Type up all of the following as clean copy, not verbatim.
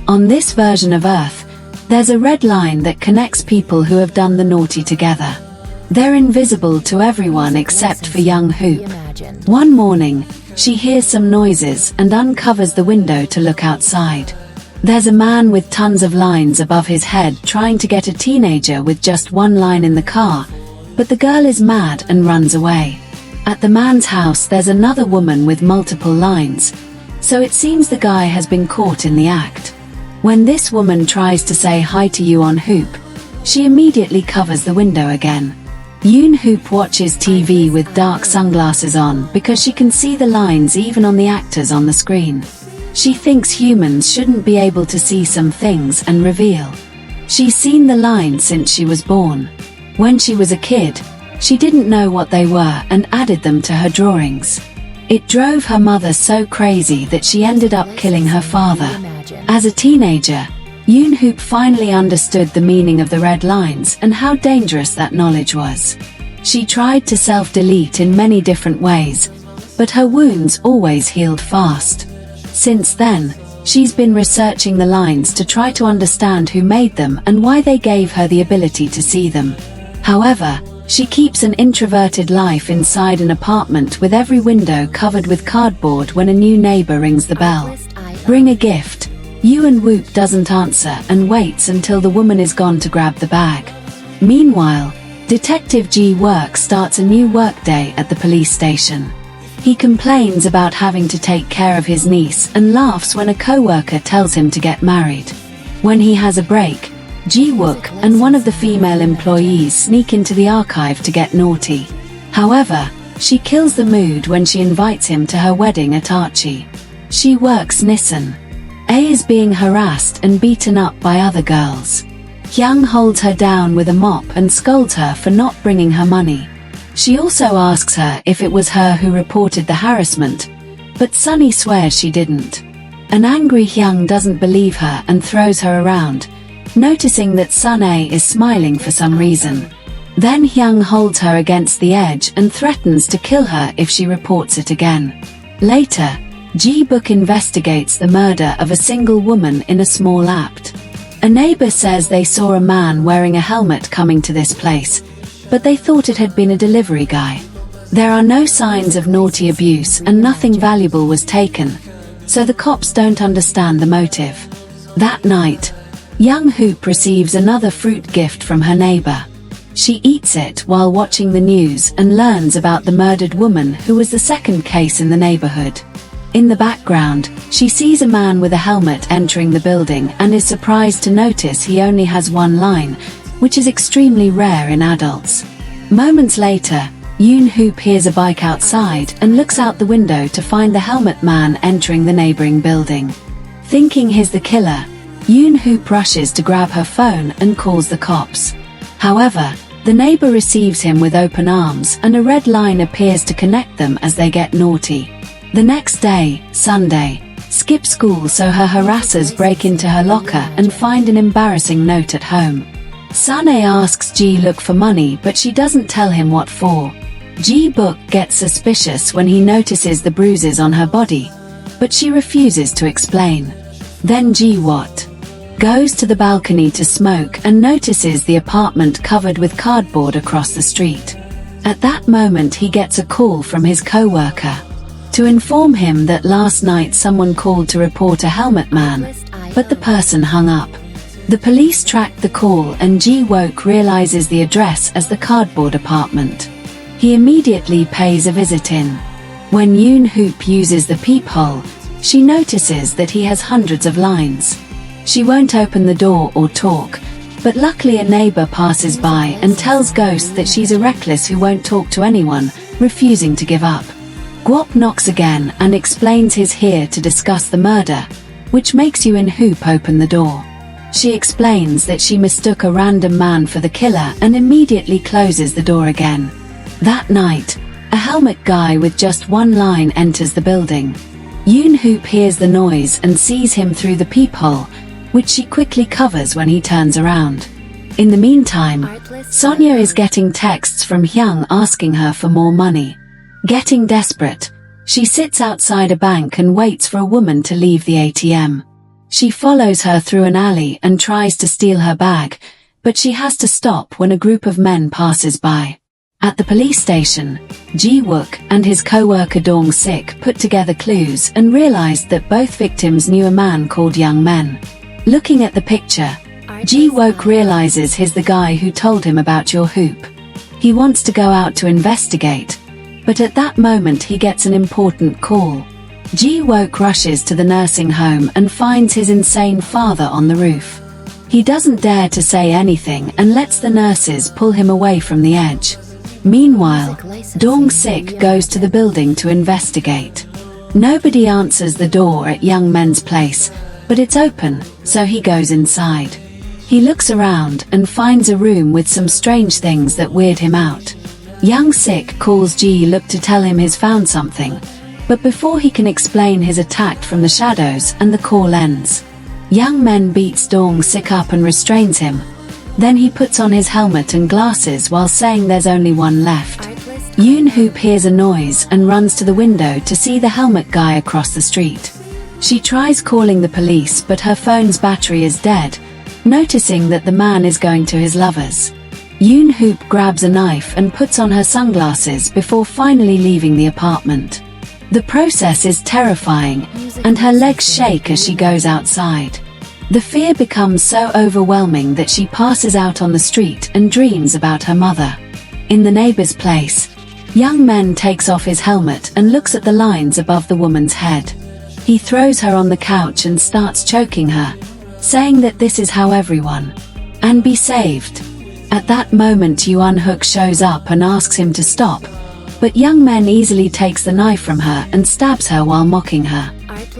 On this version of Earth, there's a red line that connects people who have done the naughty together. They're invisible to everyone except for young Hoop. One morning, she hears some noises and uncovers the window to look outside. There's a man with tons of lines above his head trying to get a teenager with just one line in the car, but the girl is mad and runs away. At the man's house there's another woman with multiple lines, so it seems the guy has been caught in the act. When this woman tries to say hi to Yoon Hoop, she immediately covers the window again. Yoon Hoop watches TV with dark sunglasses on because she can see the lines even on the actors on the screen. She thinks humans shouldn't be able to see some things and reveal. She's seen the lines since she was born. When she was a kid, she didn't know what they were and added them to her drawings. It drove her mother so crazy that she ended up killing her father. As a teenager, Yoon Hoop finally understood the meaning of the red lines and how dangerous that knowledge was. She tried to self-delete in many different ways, but her wounds always healed fast. Since then, she's been researching the lines to try to understand who made them and why they gave her the ability to see them. However, she keeps an introverted life inside an apartment with every window covered with cardboard. When a new neighbor rings the bell, "Bring a gift," Yoon Hoop doesn't answer and waits until the woman is gone to grab the bag. Meanwhile, Detective Ji Wook starts a new workday at the police station. He complains about having to take care of his niece and laughs when a co-worker tells him to get married. When he has a break, Ji Wook and one of the female employees sneak into the archive to get naughty. However, she kills the mood when she invites him to her wedding at Archie. She works Nissan. A is being harassed and beaten up by other girls. Hyung holds her down with a mop and scolds her for not bringing her money. She also asks her if it was her who reported the harassment, but Sunny swears she didn't. An angry Hyung doesn't believe her and throws her around, noticing that Sun-A is smiling for some reason. Then Hyung holds her against the edge and threatens to kill her if she reports it again. Later, Ji Wook investigates the murder of a single woman in a small apt. A neighbor says they saw a man wearing a helmet coming to this place, but they thought it had been a delivery guy. There are no signs of naughty abuse and nothing valuable was taken, so the cops don't understand the motive. That night, Young Hoop receives another fruit gift from her neighbor. She eats it while watching the news and learns about the murdered woman who was the second case in the neighborhood. In the background, she sees a man with a helmet entering the building and is surprised to notice he only has one line, which is extremely rare in adults. Moments later, Yoon Hoop hears a bike outside and looks out the window to find the helmet man entering the neighboring building. Thinking he's the killer, Yoon Hoop rushes to grab her phone and calls the cops. However, the neighbor receives him with open arms and a red line appears to connect them as they get naughty. The next day, Sunday, skip school so her harassers break into her locker and find an embarrassing note at home. Sun-A asks Ji look for money but she doesn't tell him what for. Ji Wook gets suspicious when he notices the bruises on her body, but she refuses to explain. Then Ji Wook goes to the balcony to smoke and notices the apartment covered with cardboard across the street. At that moment he gets a call from his co-worker to inform him that last night someone called to report a helmet man, but the person hung up. The police tracked the call and Ji Wook realizes the address as the cardboard apartment. He immediately pays a visit in. When Yoon Hoop uses the peephole, she notices that he has hundreds of lines. She won't open the door or talk, but luckily a neighbor passes by and tells Ghost that she's a recluse who won't talk to anyone, refusing to give up. Guap knocks again and explains he's here to discuss the murder, which makes Yoon Hoop open the door. She explains that she mistook a random man for the killer and immediately closes the door again. That night, a helmet guy with just one line enters the building. Yoon Hoop hears the noise and sees him through the peephole, which she quickly covers when he turns around. In the meantime, Sonya is getting texts from Hyung asking her for more money. Getting desperate, she sits outside a bank and waits for a woman to leave the ATM. She follows her through an alley and tries to steal her bag, but she has to stop when a group of men passes by. At the police station, Ji-wook and his co-worker Dong-sik put together clues and realized that both victims knew a man called Young Men. Looking at the picture, Ji-wook realizes he's the guy who told him about your hoop. He wants to go out to investigate, but at that moment he gets an important call. Ji-wook rushes to the nursing home and finds his insane father on the roof. He doesn't dare to say anything and lets the nurses pull him away from the edge. Meanwhile, Dong-sik goes to the building to investigate. Nobody answers the door at Young Men's place, but it's open, so he goes inside. He looks around and finds a room with some strange things that weird him out. Young-sik calls Ji-wook to tell him he's found something, but before he can explain, he's attacked from the shadows and the call ends. Young Men beats Dong-sik up and restrains him. Then he puts on his helmet and glasses while saying there's only one left. Yoon-hoop hears a noise and runs to the window to see the helmet guy across the street. She tries calling the police, but her phone's battery is dead, noticing that the man is going to his lover's. Yoon-hoop grabs a knife and puts on her sunglasses before finally leaving the apartment. The process is terrifying, and her legs shake as she goes outside. The fear becomes so overwhelming that she passes out on the street and dreams about her mother. In the neighbor's place, Young Men takes off his helmet and looks at the lines above the woman's head. He throws her on the couch and starts choking her, saying that this is how everyone and be saved. At that moment Yoon-hook shows up and asks him to stop, but Young Men easily takes the knife from her and stabs her while mocking her.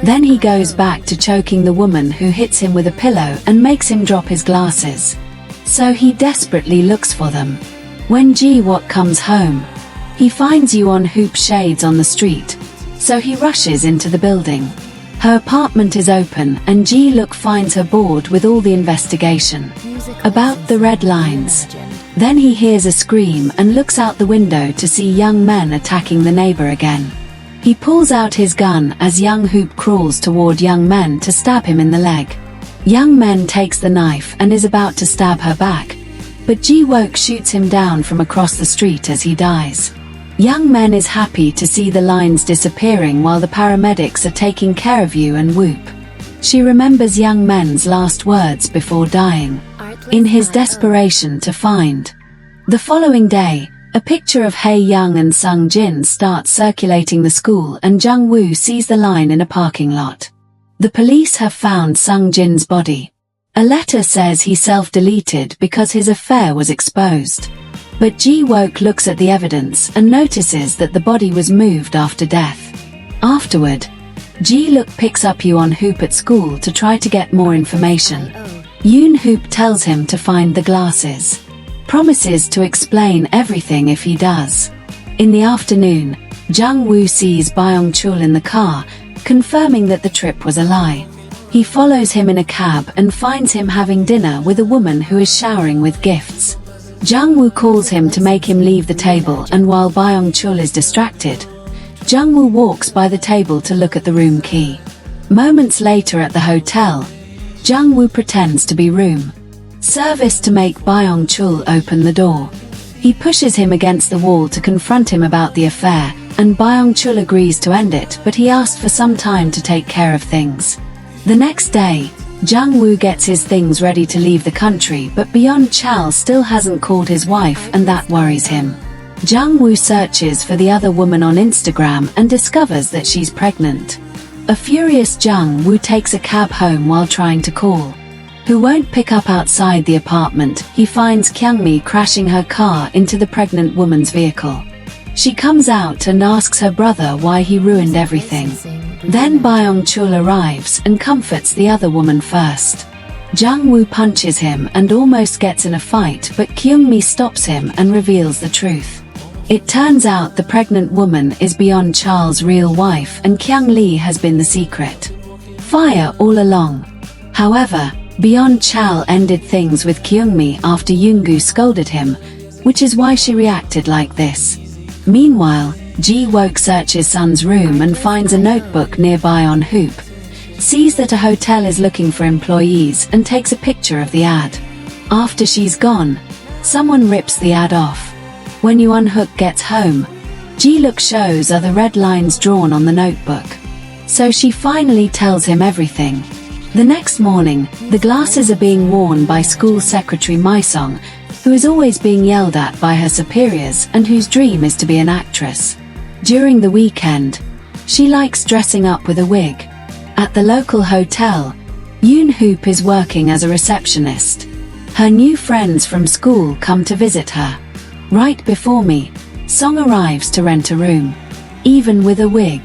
Then he goes back to choking the woman, who hits him with a pillow and makes him drop his glasses. So he desperately looks for them. When Ji-wook comes home, he finds Yoon-hoop shades on the street, so he rushes into the building. Her apartment is open and Ji-wook finds her bored with all the investigation about the red lines. Then he hears a scream and looks out the window to see Young Men attacking the neighbor again. He pulls out his gun as Yoon-hoop crawls toward Young Men to stab him in the leg. Young Men takes the knife and is about to stab her back, but Ji-wook shoots him down from across the street as he dies. Young Men is happy to see the lines disappearing while the paramedics are taking care of Yoon-hoop. She remembers Young Men's last words before dying, in his desperation to find. The following day, a picture of Hae Young and Sung Jin starts circulating the school, and Jung Woo sees the line in a parking lot. The police have found Sung Jin's body. A letter says he self-deleted because his affair was exposed. But Ji-wook looks at the evidence and notices that the body was moved after death. Afterward, Ji-wook picks up Yoon-hoop at school to try to get more information. Yoon-hoop tells him to find the glasses, promises to explain everything if he does. In the afternoon, Jung Woo sees Byung-chul in the car, confirming that the trip was a lie. He follows him in a cab and finds him having dinner with a woman who is showering with gifts. Jung Woo calls him to make him leave the table, and while Byung-chul is distracted, Jung Woo walks by the table to look at the room key. Moments later at the hotel, Jung Woo pretends to be room service to make Byung-chul open the door. He pushes him against the wall to confront him about the affair, and Byung-chul agrees to end it, but he asked for some time to take care of things. The next day, Jung Woo gets his things ready to leave the country, but Byung-chul still hasn't called his wife, and that worries him. Jung Woo searches for the other woman on Instagram and discovers that she's pregnant. A furious Jung Woo takes a cab home while trying to call, who won't pick up. Outside the apartment, he finds Kyungmi crashing her car into the pregnant woman's vehicle. She comes out and asks her brother why he ruined everything. Then Byung-chul arrives and comforts the other woman first. Jung Woo punches him and almost gets in a fight, but Kyungmi stops him and reveals the truth. It turns out the pregnant woman is Byung-chul's real wife, and Kyung Lee has been the secret fire all along. However, Byung-chul ended things with Kyungmi after Yoongu scolded him, which is why she reacted like this. Meanwhile, Ji-wook searches Sun's room and finds a notebook near Yoon-hoop. sees that a hotel is looking for employees and takes a picture of the ad. After she's gone, someone rips the ad off. When Yuan Hook gets home, Ji-look shows are the red lines drawn on the notebook. So she finally tells him everything. The next morning, the glasses are being worn by school secretary Mi-sung, who is always being yelled at by her superiors and whose dream is to be an actress. During the weekend, she likes dressing up with a wig. At the local hotel, Yoon Hoop is working as a receptionist. Her new friends from school come to visit her. Right before Mi-sung arrives to rent a room. Even with a wig,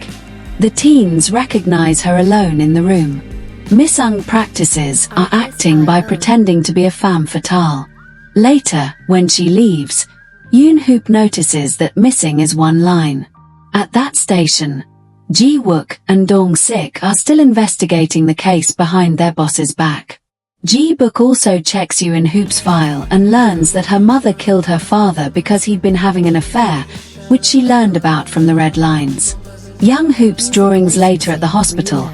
the teens recognize her alone in the room. Mi-sung practices are acting by pretending to be a femme fatale. Later, when she leaves, Yoon Hoop notices that missing is one line. At that station, Ji-wook and Dong-sik are still investigating the case behind their boss's back. Ji-book also checks Yoon Hoop's file and learns that her mother killed her father because he'd been having an affair, which she learned about from the red lines. Young Hoop's drawings later at the hospital.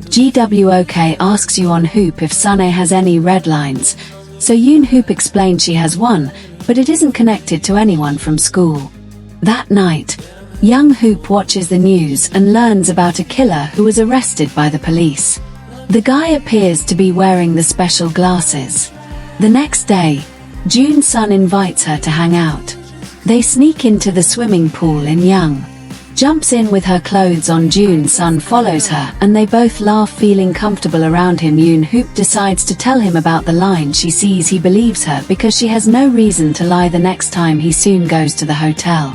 GWOK asks Yoon Hoop if Sunnae has any red lines, so Yoon Hoop explains she has one, but it isn't connected to anyone from school. That night, Young Hoop watches the news and learns about a killer who was arrested by the police. The guy appears to be wearing the special glasses. The next day, Jun-sun invites her to hang out. They sneak into the swimming pool and Young jumps in with her clothes on. Jun-sun follows her and they both laugh, feeling comfortable around him. Yoon Hoop decides to tell him about the line she sees. He believes her because she has no reason to lie. The next time he soon goes to the hotel,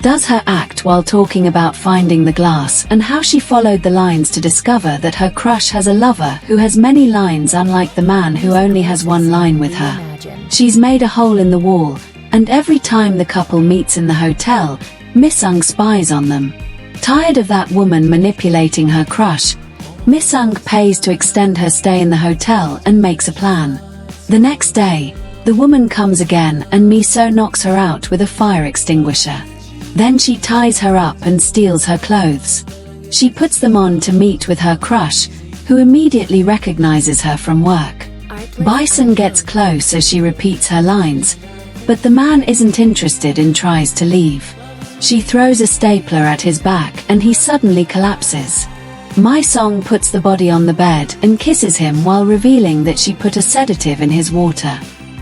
does her act while talking about finding the glass and how she followed the lines to discover that her crush has a lover who has many lines, unlike the man who only has one line with her. She's made a hole in the wall, and every time the couple meets in the hotel, Mi-sung spies on them. Tired of that woman manipulating her crush, Mi-sung pays to extend her stay in the hotel and makes a plan. The next day, the woman comes again and Mi-sung knocks her out with a fire extinguisher. Then she ties her up and steals her clothes. She puts them on to meet with her crush, who immediately recognizes her from work. Bison gets close as she repeats her lines, but the man isn't interested and tries to leave. She throws a stapler at his back and he suddenly collapses. Mi-sung puts the body on the bed and kisses him while revealing that she put a sedative in his water.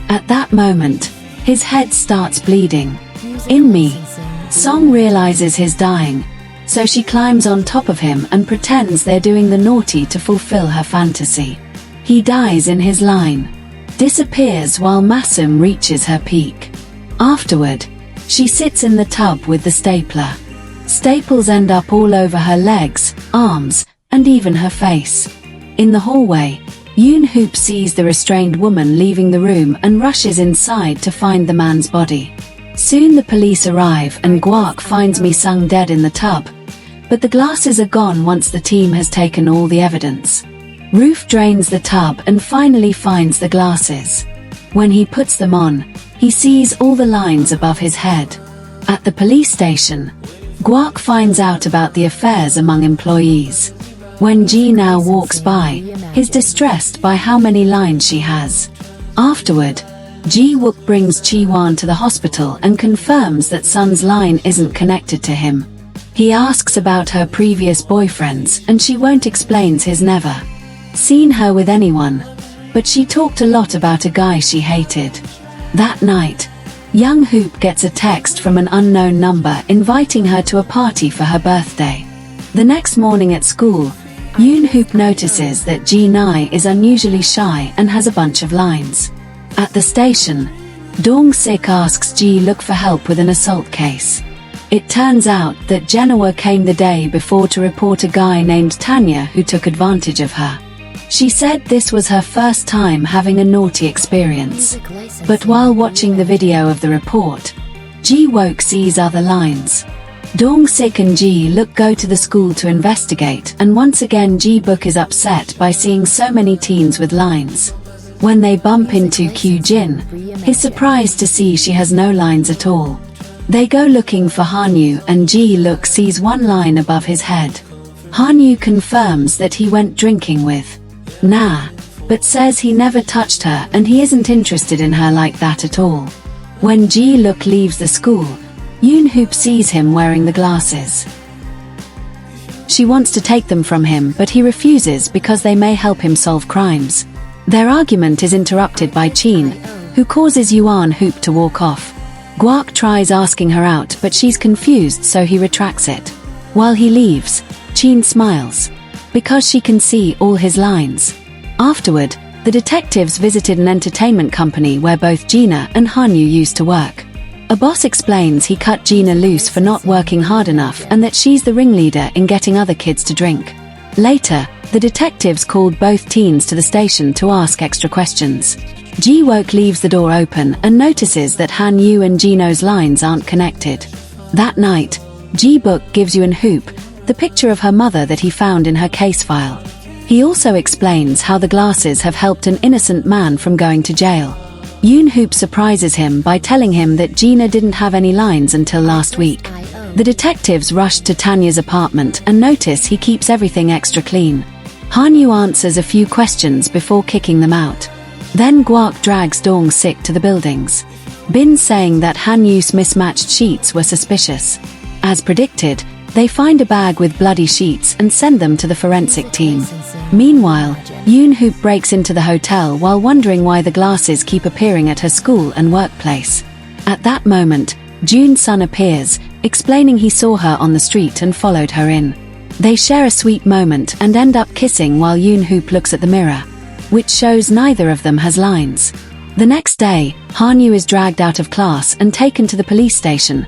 At that moment, his head starts bleeding. In Mi-sung realizes he's dying, so she climbs on top of him and pretends they're doing the naughty to fulfill her fantasy. He dies in his line, disappears while Masum reaches her peak. Afterward, she sits in the tub with the stapler. Staples end up all over her legs, arms, and even her face. In the hallway, Yoon Hoop sees the restrained woman leaving the room and rushes inside to find the man's body. Soon the police arrive and Guak finds Mi-sung dead in the tub, but the glasses are gone once the team has taken all the evidence. Roof drains the tub and finally finds the glasses. When he puts them on, he sees all the lines above his head. At the police station, Guak finds out about the affairs among employees. When Ji now walks by, he's distressed by how many lines she has. Afterward, Ji-wook brings Chi-won to the hospital and confirms that Sun's line isn't connected to him. He asks about her previous boyfriends and she won't, explains he's never seen her with anyone, but she talked a lot about a guy she hated. That night, Young Hoop gets a text from an unknown number inviting her to a party for her birthday. The next morning at school, Yoon Hoop notices that Ji-nae is unusually shy and has a bunch of lines. At the station, Dong-sik asks Ji-look for help with an assault case. It turns out that Genoa came the day before to report a guy named Tanya who took advantage of her. She said this was her first time having a naughty experience. But while watching the video of the report, Ji-wook sees other lines. Dong-sik and Ji-look go to the school to investigate, and once again Ji-book is upset by seeing so many teens with lines. When they bump into Kyu-jin, he's surprised to see she has no lines at all. They go looking for Hanyu and Ji-look sees one line above his head. Hanyu confirms that he went drinking with Na, but says he never touched her and he isn't interested in her like that at all. When Ji-look leaves the school, Yoon-hoop sees him wearing the glasses. She wants to take them from him, but he refuses because they may help him solve crimes. Their argument is interrupted by Chin, who causes Yuan-hoop to walk off. Guak tries asking her out, but she's confused, so he retracts it. While he leaves, Chin smiles, because she can see all his lines. Afterward, the detectives visited an entertainment company where both Gina and Hanyu used to work. A boss explains he cut Gina loose for not working hard enough and that she's the ringleader in getting other kids to drink. Later, the detectives called both teens to the station to ask extra questions. Ji-wook leaves the door open and notices that Han-yu and Jino's lines aren't connected. That night, Ji-book gives Yoon-hoop the picture of her mother that he found in her case file. He also explains how the glasses have helped an innocent man from going to jail. Yoon-hoop surprises him by telling him that Gina didn't have any lines until last week. The detectives rush to Tanya's apartment and notice he keeps everything extra clean. Hanyu answers a few questions before kicking them out. Then Guak drags Dong-sik to the buildings. Bin saying that Hanyu's mismatched sheets were suspicious. As predicted, they find a bag with bloody sheets and send them to the forensic team. Meanwhile, Yoon-hoop breaks into the hotel while wondering why the glasses keep appearing at her school and workplace. At that moment, Jun-sun appears, explaining he saw her on the street and followed her in. They share a sweet moment and end up kissing while Yoon-hoop looks at the mirror, which shows neither of them has lines. The next day, Hanyu is dragged out of class and taken to the police station,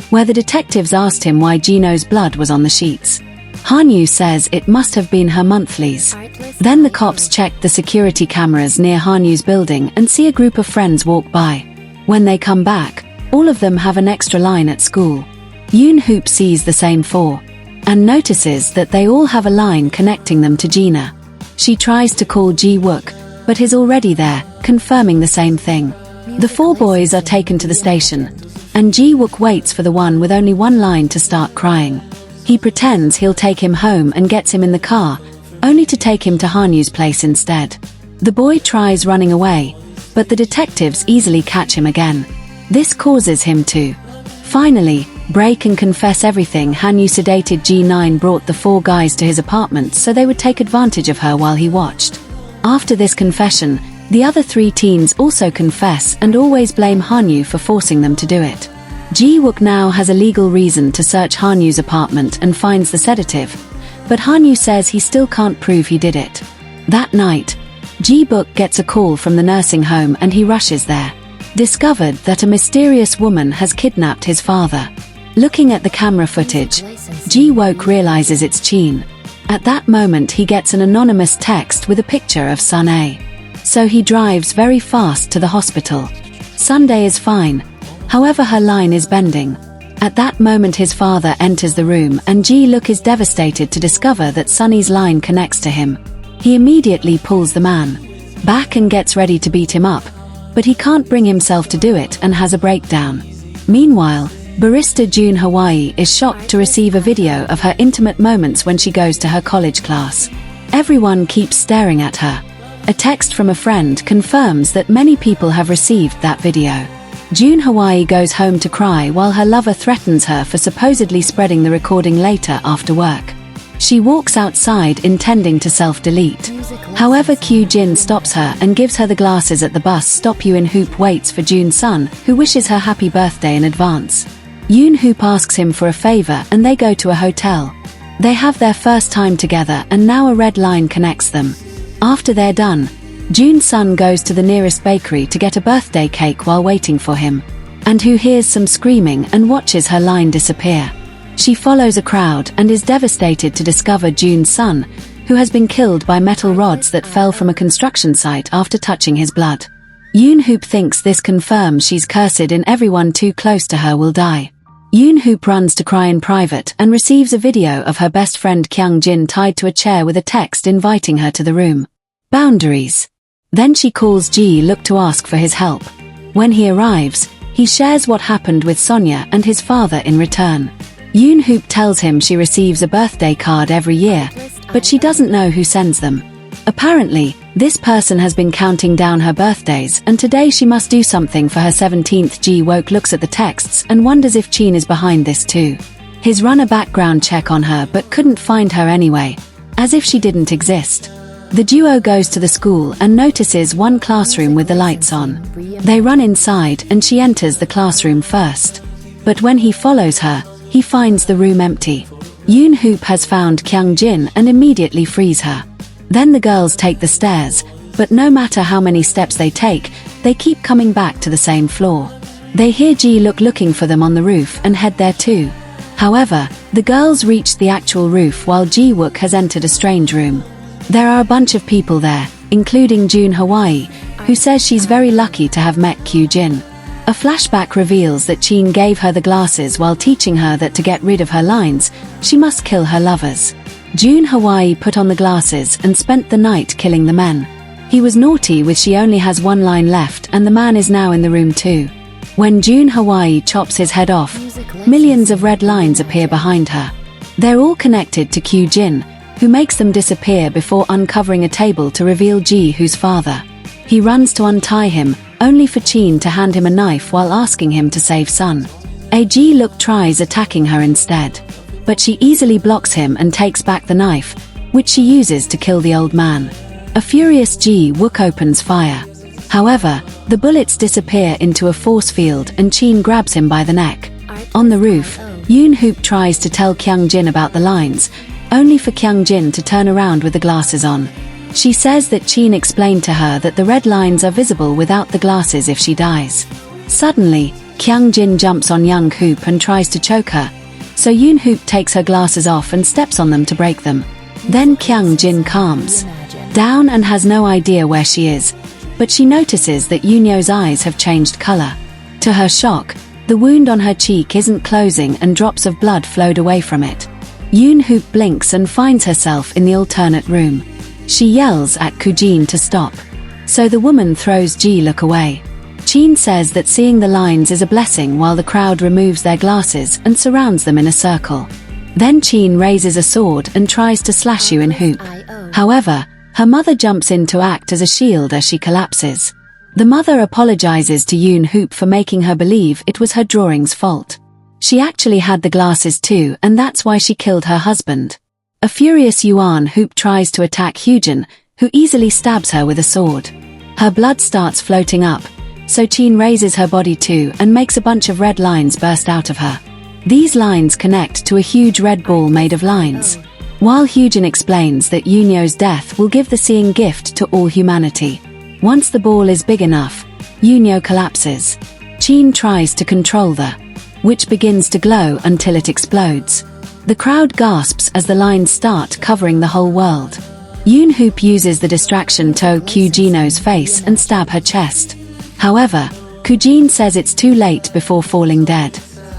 where the detectives asked him why Jino's blood was on the sheets. Hanyu says it must have been her monthlies. Then the cops checked the security cameras near Hanyu's building and see a group of friends walk by. When they come back, all of them have an extra line at school. Yoon-hoop sees the same four, and notices that they all have a line connecting them to Gina. She tries to call Ji-wook, but he's already there, confirming the same thing. The four boys are taken to the station, and Ji-wook waits for the one with only one line to start crying. He pretends he'll take him home and gets him in the car, only to take him to Hanyu's place instead. The boy tries running away, but the detectives easily catch him again. This causes him to finally break and confess everything. Hanyu sedated G9 brought the four guys to his apartment so they would take advantage of her while he watched. After this confession, the other three teens also confess and always blame Hanyu for forcing them to do it. Ji-wook now has a legal reason to search Hanyu's apartment and finds the sedative, but Hanyu says he still can't prove he did it. That night, Ji-book gets a call from the nursing home and he rushes there. Discovered that a mysterious woman has kidnapped his father. Looking at the camera footage, Ji-wook realizes it's Chin. At that moment he gets an anonymous text with a picture of Sundae. So he drives very fast to the hospital. Sundae is fine, however her line is bending. At that moment his father enters the room and Ji-look is devastated to discover that Sunny's line connects to him. He immediately pulls the man back and gets ready to beat him up, but he can't bring himself to do it and has a breakdown. Meanwhile, barista June Hawaii is shocked to receive a video of her intimate moments when she goes to her college class. Everyone keeps staring at her. A text from a friend confirms that many people have received that video. June Hawaii goes home to cry while her lover threatens her for supposedly spreading the recording later after work. She walks outside intending to self-delete. However, Kyu-jin stops her and gives her the glasses at the bus stop. Yoon-hoop waits for Jun-sun, who wishes her happy birthday in advance. Yoon-hoop asks him for a favor and they go to a hotel. They have their first time together and now a red line connects them. After they're done, Jun-sun goes to the nearest bakery to get a birthday cake while waiting for him, and who hears some screaming and watches her line disappear. She follows a crowd and is devastated to discover Jun-sun, who has been killed by metal rods that fell from a construction site after touching his blood. Yoon-hoop thinks this confirms she's cursed and everyone too close to her will die. Yoon-hoop runs to cry in private and receives a video of her best friend Kyung-jin tied to a chair with a text inviting her to the room. Boundaries. Then she calls Ji-look to ask for his help. When he arrives, he shares what happened with Sonia and his father in return. Yoon Hoop tells him she receives a birthday card every year, but she doesn't know who sends them. Apparently, this person has been counting down her birthdays, and today she must do something for her 17th. Ji-wook looks at the texts and wonders if Chin is behind this too. He's run a background check on her but couldn't find her anyway, as if she didn't exist. The duo goes to the school and notices one classroom with the lights on. They run inside and she enters the classroom first. But when he follows her, he finds the room empty. Yoon Hoop has found Kyung Jin and immediately frees her. Then the girls take the stairs, but no matter how many steps they take, they keep coming back to the same floor. They hear Ji-wook looking for them on the roof and head there too. However, the girls reach the actual roof while Ji-wook has entered a strange room. There are a bunch of people there, including June Hawaii, who says she's very lucky to have met Kyu Jin. A flashback reveals that Chin gave her the glasses while teaching her that to get rid of her lines, she must kill her lovers. June Hawaii put on the glasses and spent the night killing the men. He was naughty with she only has one line left and the man is now in the room too. When June Hawaii chops his head off, millions of red lines appear behind her. They're all connected to Kyu Jin, who makes them disappear before uncovering a table to reveal Ji-woo's father. He runs to untie him, only for Chin to hand him a knife while asking him to save Sun. Ji-wook tries attacking her instead, but she easily blocks him and takes back the knife, which she uses to kill the old man. A furious Ji-wook opens fire. However, the bullets disappear into a force field and Chin grabs him by the neck. On the roof, Yoon Hoop tries to tell Kyung Jin about the lines, only for Kyung Jin to turn around with the glasses on. She says that Chin explained to her that the red lines are visible without the glasses if she dies. Suddenly, Kyung Jin jumps on Young Hoop and tries to choke her, so Yoon Hoop takes her glasses off and steps on them to break them. Then Kyung Jin calms down and has no idea where she is, but she notices that Yoonyo's eyes have changed color. To her shock, the wound on her cheek isn't closing and drops of blood flowed away from it. Yoon Hoop blinks and finds herself in the alternate room. She yells at Kujin to stop, so the woman throws Ji-wook away. Chin says that seeing the lines is a blessing while the crowd removes their glasses and surrounds them in a circle. Then Chin raises a sword and tries to slash Yoon Hoop. However, her mother jumps in to act as a shield as she collapses. The mother apologizes to Yoon Hoop for making her believe it was her drawing's fault. She actually had the glasses too, and that's why she killed her husband. A furious Yoon Hoop tries to attack Hyujin, who easily stabs her with a sword. Her blood starts floating up, so Chin raises her body too and makes a bunch of red lines burst out of her. These lines connect to a huge red ball made of lines. While Hyujin explains that Yoonyo's death will give the seeing gift to all humanity. Once the ball is big enough, Yoonyo collapses. Chin tries to control the which begins to glow until it explodes. The crowd gasps as the lines start covering the whole world. Yoon Hoop uses the distraction to Kujino's face and stab her chest. However, Kujin says it's too late before falling dead.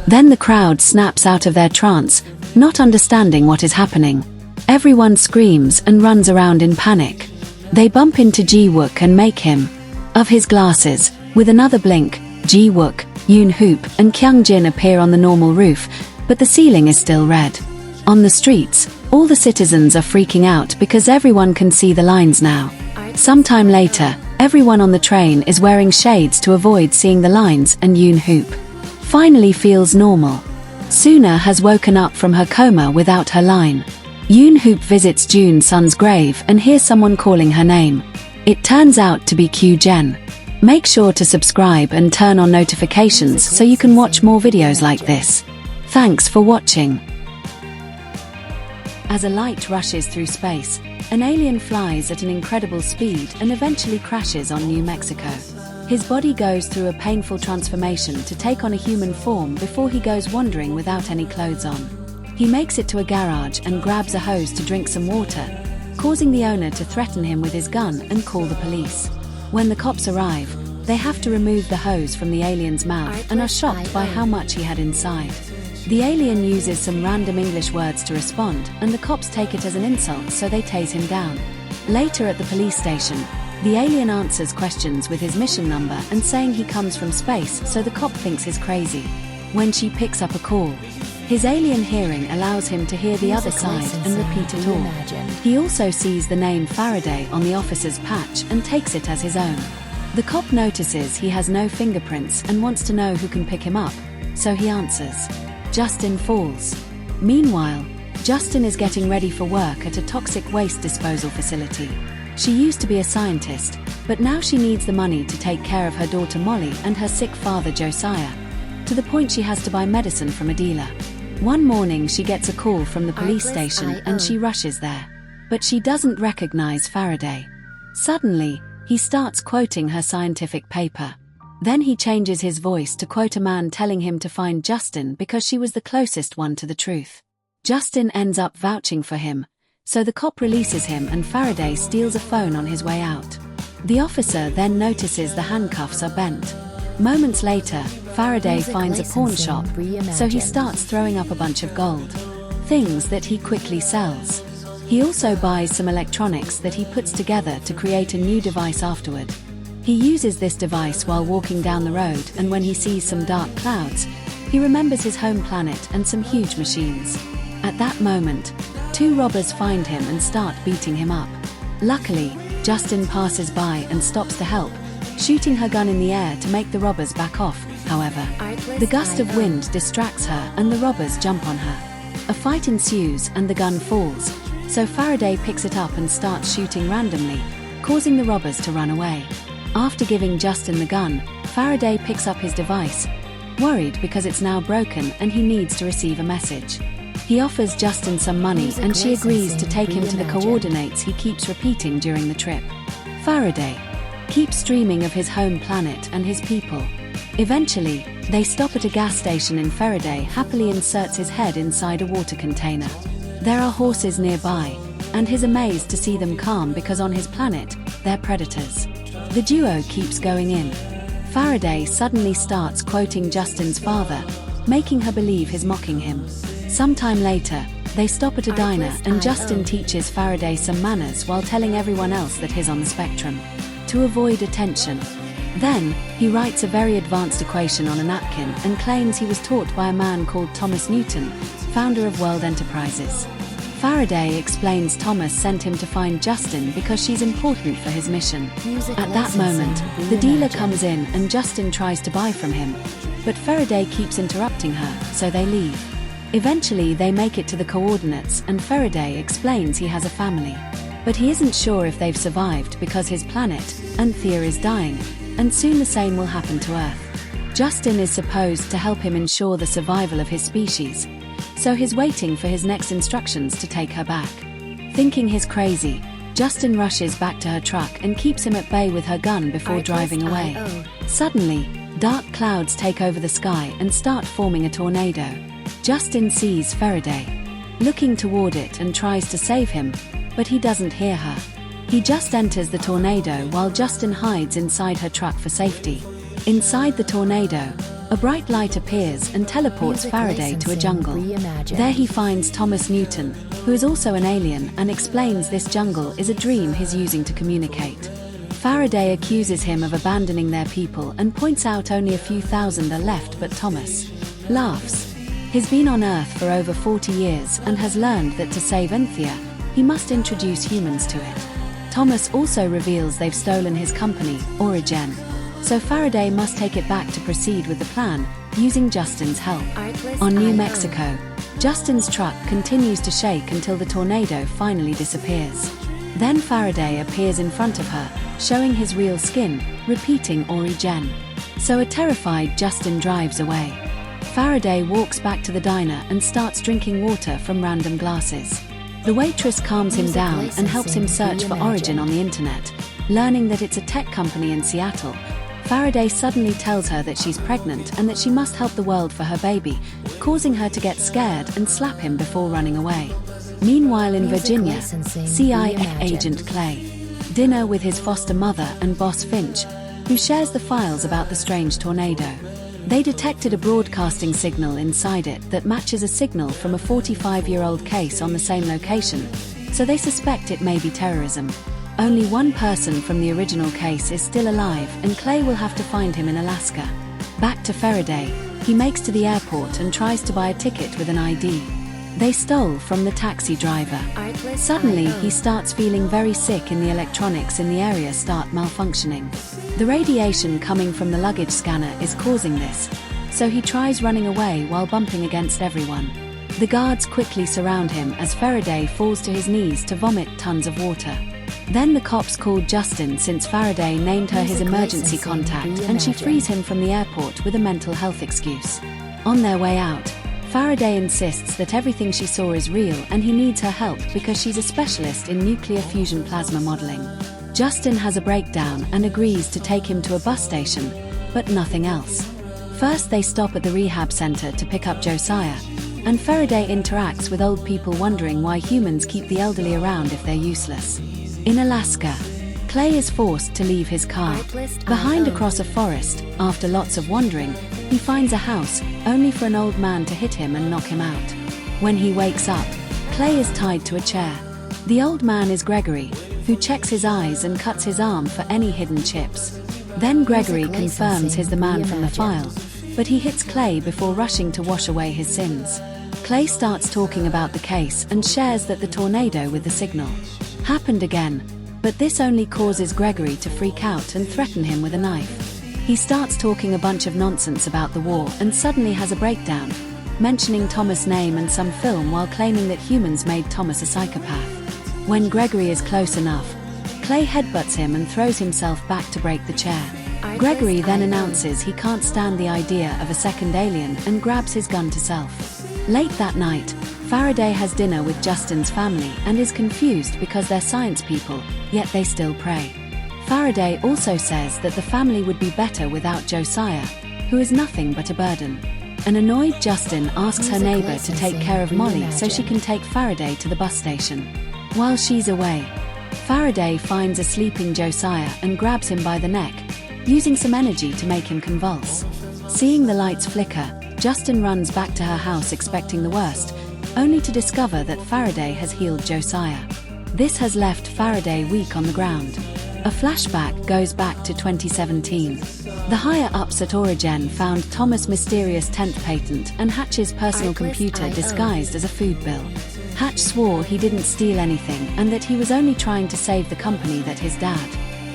Then the crowd snaps out of their trance, not understanding what is happening. Everyone screams and runs around in panic. They bump into Ji-wook and make him of his glasses. With another blink, Ji-wook, Yoon Hoop and Kyung Jin appear on the normal roof, but the ceiling is still red. On the streets, all the citizens are freaking out because everyone can see the lines now. Sometime later, everyone on the train is wearing shades to avoid seeing the lines, and Yoon Hoop finally feels normal. Suna has woken up from her coma without her line. Yoon Hoop visits June Sun's grave and hears someone calling her name. It turns out to be Kyu Jin. Make sure to subscribe and turn on notifications so you can watch more videos like this. Thanks for watching. As a light rushes through space, an alien flies at an incredible speed and eventually crashes on New Mexico. His body goes through a painful transformation to take on a human form before he goes wandering without any clothes on. He makes it to a garage and grabs a hose to drink some water, causing the owner to threaten him with his gun and call the police. When the cops arrive, they have to remove the hose from the alien's mouth and are shocked by how much he had inside. The alien uses some random English words to respond, and the cops take it as an insult, so they tase him down. Later at the police station, the alien answers questions with his mission number and saying he comes from space, so the cop thinks he's crazy. When she picks up a call, His alien hearing allows him to hear the other side and repeat it all. He also sees the name Faraday on the officer's patch and takes it as his own. The cop notices he has no fingerprints and wants to know who can pick him up, so he answers. Justin falls. Meanwhile, Justin is getting ready for work at a toxic waste disposal facility. She used to be a scientist, but now she needs the money to take care of her daughter Molly and her sick father Josiah, to the point she has to buy medicine from a dealer. One morning she gets a call from the police station and she rushes there. But she doesn't recognize Faraday. Suddenly, he starts quoting her scientific paper. Then he changes his voice to quote a man telling him to find Justin because she was the closest one to the truth. Justin ends up vouching for him, so the cop releases him and Faraday steals a phone on his way out. The officer then notices the handcuffs are bent. Moments later, Faraday finds a pawn shop, so he starts throwing up a bunch of gold. Things that he quickly sells. He also buys some electronics that he puts together to create a new device afterward. He uses this device while walking down the road, and when he sees some dark clouds, he remembers his home planet and some huge machines. At that moment, two robbers find him and start beating him up. Luckily, Justin passes by and stops to help, shooting her gun in the air to make the robbers back off. However, the gust of wind distracts her and the robbers jump on her. A fight ensues and the gun falls, so Faraday picks it up and starts shooting randomly, causing the robbers to run away. After giving Justin the gun, Faraday picks up his device, worried because it's now broken and he needs to receive a message. He offers Justin some money and she agrees to take him to the coordinates he keeps repeating during the trip. Faraday keeps dreaming of his home planet and his people. Eventually, they stop at a gas station and Faraday happily inserts his head inside a water container. There are horses nearby, and he's amazed to see them calm because on his planet, they're predators. The duo keeps going in. Faraday suddenly starts quoting Justin's father, making her believe he's mocking him. Sometime later, they stop at a diner and Justin teaches Faraday some manners while telling everyone else that he's on the spectrum, to avoid attention. Then, he writes a very advanced equation on a napkin and claims he was taught by a man called Thomas Newton, founder of World Enterprises. Faraday explains Thomas sent him to find Justin because she's important for his mission. At that moment, the dealer comes in and Justin tries to buy from him, but Faraday keeps interrupting her, so they leave. Eventually they make it to the coordinates and Faraday explains he has a family. But he isn't sure if they've survived because his planet, Anthea, is dying, and soon the same will happen to Earth. Justin is supposed to help him ensure the survival of his species, so he's waiting for his next instructions to take her back. Thinking he's crazy, Justin rushes back to her truck and keeps him at bay with her gun before driving away. Suddenly, dark clouds take over the sky and start forming a tornado. Justin sees Faraday looking toward it and tries to save him, but he doesn't hear her. He just enters the tornado while Justin hides inside her truck for safety. Inside the tornado, a bright light appears and teleports Faraday to a jungle. There he finds Thomas Newton, who is also an alien, and explains this jungle is a dream he's using to communicate. Faraday accuses him of abandoning their people and points out only a few thousand are left, but Thomas laughs. He's been on Earth for over 40 years and has learned that to save Anthea, he must introduce humans to it. Thomas also reveals they've stolen his company, Origen, so Faraday must take it back to proceed with the plan, using Justin's help. On New Mexico, Justin's truck continues to shake until the tornado finally disappears. Then Faraday appears in front of her, showing his real skin, repeating Origen. So a terrified Justin drives away. Faraday walks back to the diner and starts drinking water from random glasses. The waitress calms him down and helps him search for Origen on the internet. Learning that it's a tech company in Seattle, Faraday suddenly tells her that she's pregnant and that she must help the world for her baby, causing her to get scared and slap him before running away. Meanwhile in Virginia, CIA agent Clay dinner with his foster mother and boss Finch, who shares the files about the strange tornado. They detected a broadcasting signal inside it that matches a signal from a 45-year-old case on the same location, so they suspect it may be terrorism. Only one person from the original case is still alive and Clay will have to find him in Alaska. Back to Faraday, He makes to the airport and tries to buy a ticket with an ID. They stole from the taxi driver. Suddenly, he starts feeling very sick and the electronics in the area start malfunctioning. The radiation coming from the luggage scanner is causing this, so he tries running away while bumping against everyone. The guards quickly surround him as Faraday falls to his knees to vomit tons of water. Then the cops called Justin since Faraday named her his emergency contact and she frees him from the airport with a mental health excuse. On their way out, Faraday insists that everything she saw is real and he needs her help because she's a specialist in nuclear fusion plasma modeling. Justin has a breakdown and agrees to take him to a bus station, but nothing else. First they stop at the rehab center to pick up Josiah, and Faraday interacts with old people wondering why humans keep the elderly around if they're useless. In Alaska, Clay is forced to leave his car. Behind across a forest, after lots of wandering, he finds a house, only for an old man to hit him and knock him out. When he wakes up, Clay is tied to a chair. The old man is Gregory, who checks his eyes and cuts his arm for any hidden chips. Then Gregory confirms he's the man from the file, but he hits Clay before rushing to wash away his sins. Clay starts talking about the case and shares that the tornado with the signal happened again, but this only causes Gregory to freak out and threaten him with a knife. He starts talking a bunch of nonsense about the war and suddenly has a breakdown, mentioning Thomas' name and some film while claiming that humans made Thomas a psychopath. When Gregory is close enough, Clay headbutts him and throws himself back to break the chair. Gregory then announces he can't stand the idea of a second alien and grabs his gun to self. Late that night, Faraday has dinner with Justin's family and is confused because they're science people, yet they still pray. Faraday also says that the family would be better without Josiah, who is nothing but a burden. An annoyed Justin asks her neighbor to take care of Molly so she can take Faraday to the bus station. While she's away, Faraday finds a sleeping Josiah and grabs him by the neck, using some energy to make him convulse. Seeing the lights flicker, Justin runs back to her house expecting the worst, only to discover that Faraday has healed Josiah. This has left Faraday weak on the ground. A flashback goes back to 2017. The higher-ups at Origen found Thomas' mysterious 10th patent and Hatch's personal computer disguised as a food bill. Hatch swore he didn't steal anything and that he was only trying to save the company that his dad.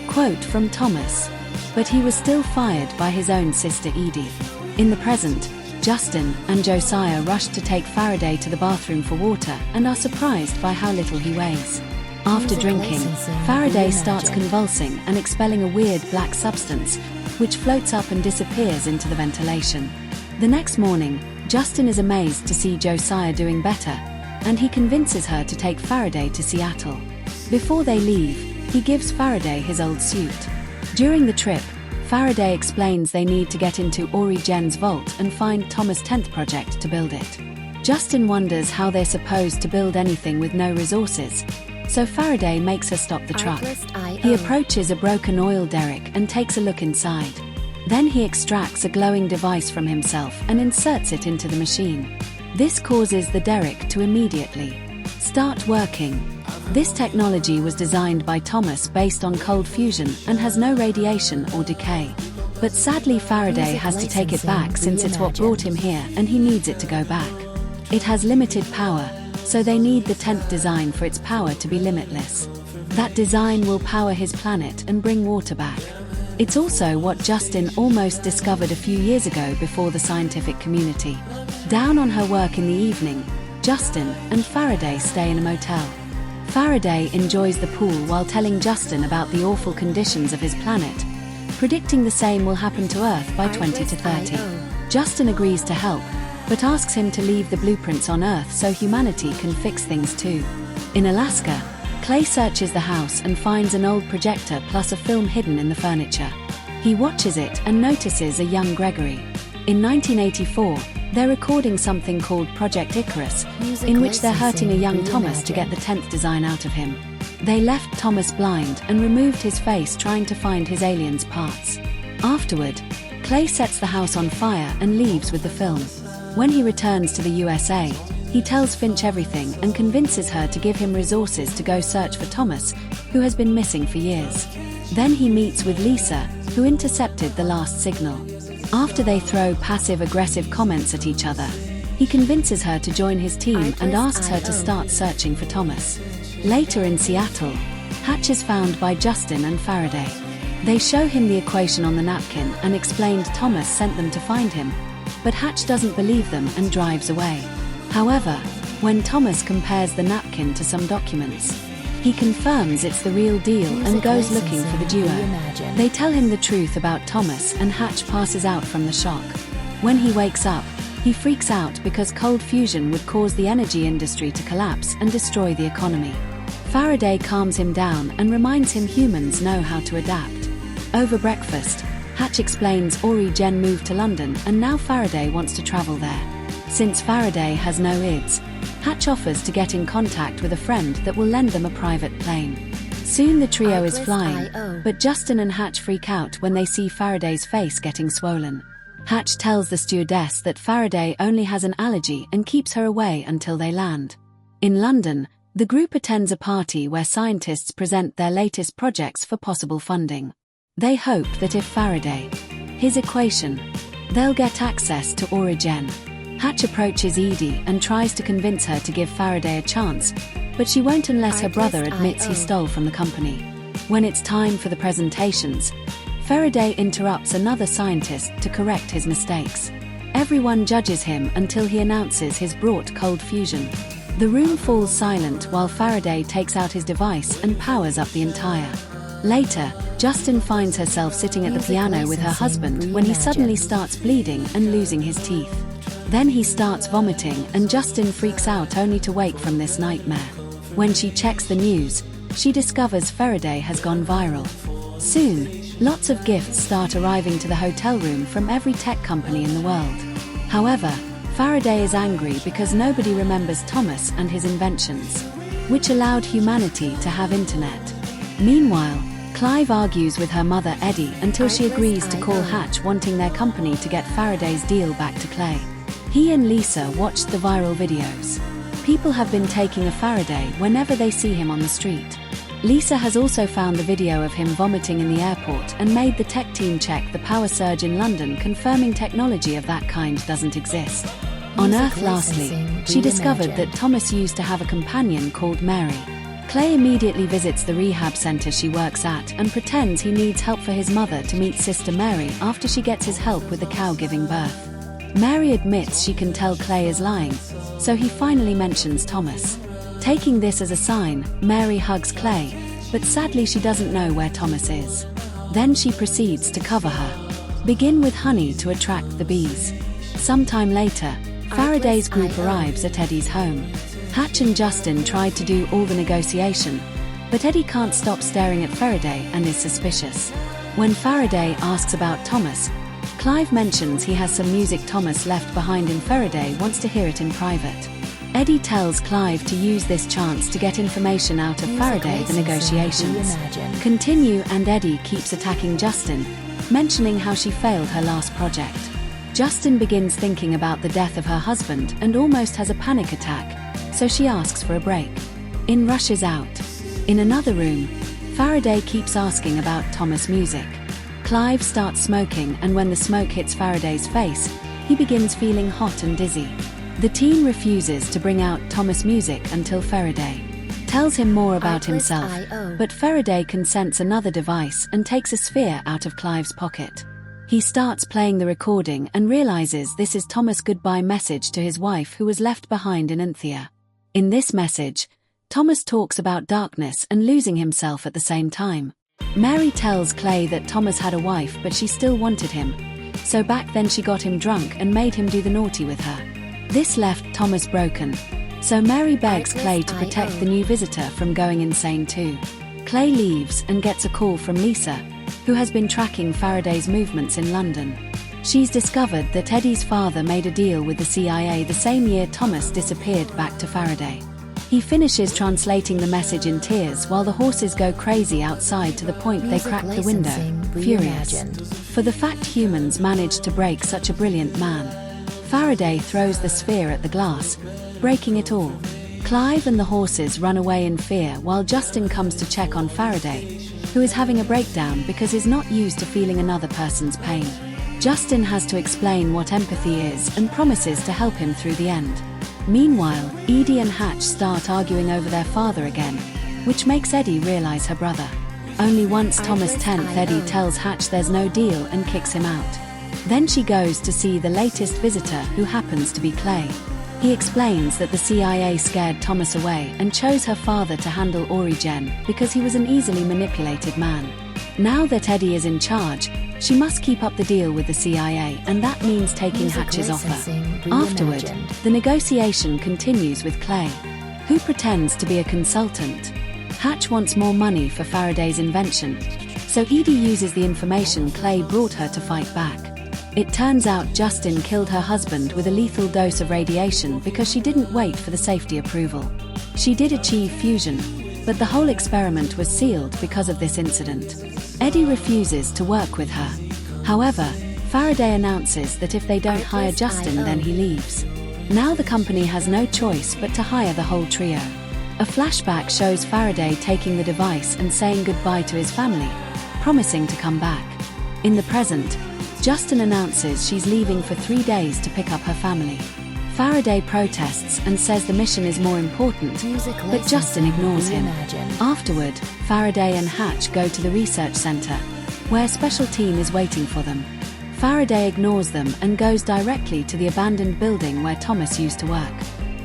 Quote from Thomas. But he was still fired by his own sister Edie. In the present, Justin and Josiah rush to take Faraday to the bathroom for water and are surprised by how little he weighs. After drinking, Faraday starts convulsing and expelling a weird black substance, which floats up and disappears into the ventilation. The next morning, Justin is amazed to see Josiah doing better, and he convinces her to take Faraday to Seattle. Before they leave, he gives Faraday his old suit. During the trip, Faraday explains they need to get into Origen's vault and find Thomas' 10th project to build it. Justin wonders how they're supposed to build anything with no resources, so Faraday makes her stop the truck. He approaches a broken oil derrick and takes a look inside. Then he extracts a glowing device from himself and inserts it into the machine. This causes the derrick to immediately start working. This technology was designed by Thomas based on cold fusion and has no radiation or decay. But sadly Faraday has to take it back since it's what brought him here and he needs it to go back. It has limited power, so they need the 10th design for its power to be limitless. That design will power his planet and bring water back. It's also what Justin almost discovered a few years ago before the scientific community. Down on her work in the evening, Justin and Faraday stay in a motel. Faraday enjoys the pool while telling Justin about the awful conditions of his planet, predicting the same will happen to Earth by 2030. Justin agrees to help, but asks him to leave the blueprints on Earth so humanity can fix things too. In Alaska, Clay searches the house and finds an old projector plus a film hidden in the furniture. He watches it and notices a young Gregory. In 1984, they're recording something called Project Icarus, in which they're hurting a young Thomas to get the 10th design out of him. They left Thomas blind and removed his face trying to find his alien's parts. Afterward, Clay sets the house on fire and leaves with the film. When he returns to the USA, he tells Finch everything and convinces her to give him resources to go search for Thomas, who has been missing for years. Then he meets with Lisa, who intercepted the last signal. After they throw passive-aggressive comments at each other, he convinces her to join his team and asks her to start searching for Thomas. Later in Seattle, Hatch is found by Justin and Faraday. They show him the equation on the napkin and explained Thomas sent them to find him, but Hatch doesn't believe them and drives away. However, when Thomas compares the napkin to some documents, he confirms it's the real deal and goes looking for the duo. They tell him the truth about Thomas and Hatch passes out from the shock. When he wakes up, he freaks out because cold fusion would cause the energy industry to collapse and destroy the economy. Faraday calms him down and reminds him humans know how to adapt. Over breakfast, Hatch explains Ori Jen moved to London and now Faraday wants to travel there. Since Faraday has no IDs, Hatch offers to get in contact with a friend that will lend them a private plane. Soon the trio is flying, but Justin and Hatch freak out when they see Faraday's face getting swollen. Hatch tells the stewardess that Faraday only has an allergy and keeps her away until they land. In London, the group attends a party where scientists present their latest projects for possible funding. They hope that if Faraday, his equation, they'll get access to Ori Jen. Hatch approaches Edie and tries to convince her to give Faraday a chance, but she won't unless her brother admits he stole from the company. When it's time for the presentations, Faraday interrupts another scientist to correct his mistakes. Everyone judges him until he announces he's brought cold fusion. The room falls silent while Faraday takes out his device and powers up the entire. Later, Justin finds herself sitting at the piano with her husband when he suddenly starts bleeding and losing his teeth. Then he starts vomiting and Justin freaks out only to wake from this nightmare. When she checks the news, she discovers Faraday has gone viral. Soon, lots of gifts start arriving to the hotel room from every tech company in the world. However, Faraday is angry because nobody remembers Thomas and his inventions, which allowed humanity to have internet. Meanwhile, Clive argues with her mother Eddie until she agrees to call Hatch, wanting their company to get Faraday's deal back to Clay. He and Lisa watched the viral videos. People have been taking a Faraday whenever they see him on the street. Lisa has also found the video of him vomiting in the airport and made the tech team check the power surge in London, confirming technology of that kind doesn't exist. On Earth, lastly, she discovered that Thomas used to have a companion called Mary. Clay immediately visits the rehab center she works at and pretends he needs help for his mother to meet Sister Mary after she gets his help with the cow giving birth. Mary admits she can tell Clay is lying, so he finally mentions Thomas. Taking this as a sign, Mary hugs Clay, but sadly she doesn't know where Thomas is. Then she proceeds to cover her. Begin with honey to attract the bees. Sometime later, Faraday's group arrives at Eddie's home. Hatch and Justin tried to do all the negotiation, but Eddie can't stop staring at Faraday and is suspicious. When Faraday asks about Thomas, Clive mentions he has some music Thomas left behind and Faraday wants to hear it in private. Eddie tells Clive to use this chance to get information out of Faraday. The negotiations continue and Eddie keeps attacking Justin, mentioning how she failed her last project. Justin begins thinking about the death of her husband and almost has a panic attack, so she asks for a break. In rushes out. In another room, Faraday keeps asking about Thomas' music. Clive starts smoking and when the smoke hits Faraday's face, he begins feeling hot and dizzy. The team refuses to bring out Thomas' music until Faraday tells him more about himself, but Faraday consents another device and takes a sphere out of Clive's pocket. He starts playing the recording and realizes this is Thomas' goodbye message to his wife who was left behind in Anthea. In this message, Thomas talks about darkness and losing himself at the same time. Mary tells Clay that Thomas had a wife but she still wanted him, so back then she got him drunk and made him do the naughty with her. This left Thomas broken, so Mary begs Clay to protect the new visitor from going insane too. Clay leaves and gets a call from Lisa, who has been tracking Faraday's movements in London. She's discovered that Eddie's father made a deal with the CIA the same year Thomas disappeared back to Faraday. He finishes translating the message in tears while the horses go crazy outside to the point they crack the window, furious for the fact humans managed to break such a brilliant man. Faraday throws the sphere at the glass, breaking it all. Clive and the horses run away in fear while Justin comes to check on Faraday, who is having a breakdown because he's not used to feeling another person's pain. Justin has to explain what empathy is and promises to help him through the end. Meanwhile, Edie and Hatch start arguing over their father again, which makes Eddie realize her brother. Only once Thomas 10th Eddie tells Hatch there's no deal and kicks him out. Then she goes to see the latest visitor, who happens to be Clay. He explains that the CIA scared Thomas away and chose her father to handle Origen because he was an easily manipulated man. Now that Eddie is in charge, she must keep up the deal with the CIA, and that means taking Hatch's offer. Afterward, the negotiation continues with Clay, who pretends to be a consultant. Hatch wants more money for Faraday's invention, so Edie uses the information Clay brought her to fight back. It turns out Justin killed her husband with a lethal dose of radiation because she didn't wait for the safety approval. She did achieve fusion, but the whole experiment was sealed because of this incident. Eddie refuses to work with her. However, Faraday announces that if they don't hire Justin, then he leaves. Now the company has no choice but to hire the whole trio. A flashback shows Faraday taking the device and saying goodbye to his family, promising to come back. In the present, Justin announces she's leaving for 3 days to pick up her family. Faraday protests and says the mission is more important, but Justin ignores him. Afterward, Faraday and Hatch go to the research center, where a special team is waiting for them. Faraday ignores them and goes directly to the abandoned building where Thomas used to work.